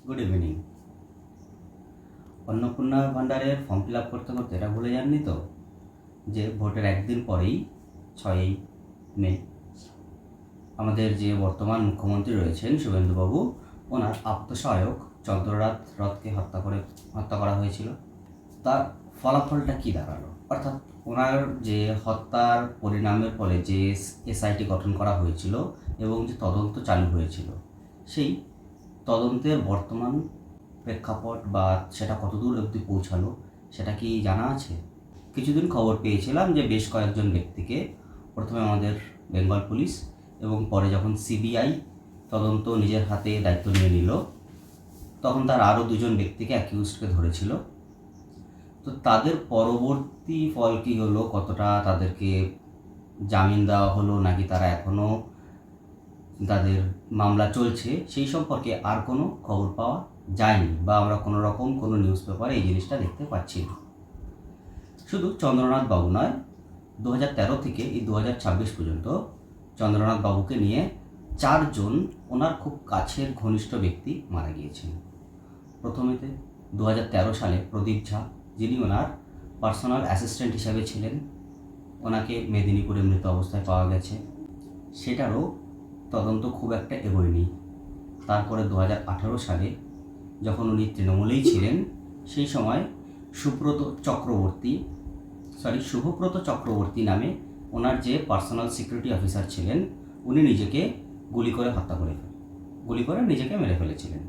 Good evening. Annapurna ভান্ডারের form fill up করতে করতে এটা ভুলে যাননি তো যে ভোটের একদিন পরেই 6ই মে আমাদের যে বর্তমান মুখ্যমন্ত্রী রয়েছেন শুভেন্দুবাবু, ওনার আত্মসহায়ক চন্দ্রনাথ রথকে হত্যা করা হয়েছিল। তার ফলাফলটা কী দাঁড়ালো? অর্থাৎ ওনার যে হত্যার পরিণামের ফলে যে এসআইটি গঠন করা হয়েছিল এবং যে তদন্ত চালু হয়েছিল, সেই তদন্তের বর্তমান প্রেক্ষাপট বা সেটা কতদূর অবধি পৌঁছালো সেটা কি জানা আছে? কিছুদিন খবর পেয়েছিলাম যে বেশ কয়েকজন ব্যক্তিকে প্রথমে আমাদের বেঙ্গল পুলিশ এবং পরে যখন সিবিআই তদন্ত নিজের হাতে দায়িত্ব নিয়ে নিল, তখন তার আরও দুজন ব্যক্তিকে অ্যাকিউজডকে ধরেছিল। তো তাদের পরবর্তী ফল কী হলো, কতটা তাদেরকে জামিন দেওয়া হলো নাকি তারা এখনও তাদের মামলা চলছে, সেই সম্পর্কে আর কোনো খবর পাওয়া যায়নি বা আমরা কোনো রকম কোনো নিউজ পেপারে এই জিনিসটা দেখতে পাচ্ছি না। শুধু চন্দ্রনাথ বাবু নয়, 2013 থেকে এই 2026 পর্যন্ত চন্দ্রনাথ বাবুকে নিয়ে 4 জন ওনার খুব কাছের ঘনিষ্ঠ ব্যক্তি মারা গিয়েছেন। প্রথমেতে 2013 সালে প্রদীপ ঝা, যিনি ওনার পার্সোনাল অ্যাসিস্ট্যান্ট হিসাবে ছিলেন, ওনাকে মেদিনীপুরে মৃত অবস্থায় পাওয়া গেছে। সেটারও তদন্ত খুব একটা এগোয়নি। তারপরে 2018 সালে যখন উনি তৃণমূলেই ছিলেন, সেই সময় শুভব্রত চক্রবর্তী নামে ওনার যে পার্সোনাল সিকিউরিটি অফিসার ছিলেন, উনি নিজেকে গুলি করে নিজেকে মেরে ফেলেছিলেন,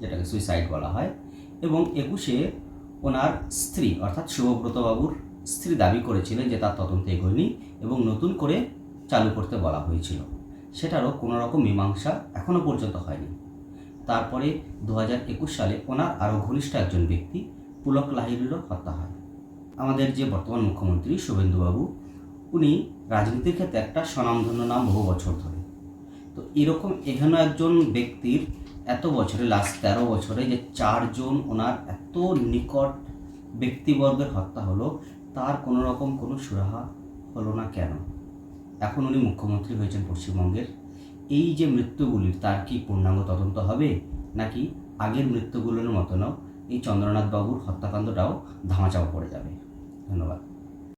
যেটাকে সুইসাইড বলা হয়। এবং 21-এ ওনার স্ত্রী অর্থাৎ শুভব্রত বাবুর স্ত্রী দাবি করেছিলেন যে তার তদন্ত এগোয়নি এবং নতুন করে চালু করতে বলা হয়েছিল। সেটারও কোনো রকম মীমাংসা এখনও পর্যন্ত হয়নি। তারপরে 2021 সালে ওনার আরও ঘনিষ্ঠ একজন ব্যক্তি পুলক লাহিড়িরও হত্যা হয়। আমাদের যে বর্তমান মুখ্যমন্ত্রী শুভেন্দুবাবু, উনি রাজনীতির ক্ষেত্রে একটা স্বনামধন্য নাম বহু বছর ধরে। তো এরকম এখানে একজন ব্যক্তির এত বছরে, লাস্ট 13 বছরে যে 4 জন ওনার এত নিকট ব্যক্তিবর্গের হত্যা হলো, তার কোনো রকম কোনো সুরাহা হলো না কেন? এখন উনি মুখ্যমন্ত্রী হয়েছেন পশ্চিমবঙ্গের। এই যে মৃত্যুগুলির, তার কি পূর্ণাঙ্গ তদন্ত হবে নাকি আগের মৃত্যুগুলোর মতনও এই চন্দ্রনাথ বাবুর হত্যাকাণ্ডটাও ধামাচাপা পড়ে যাবে? ধন্যবাদ।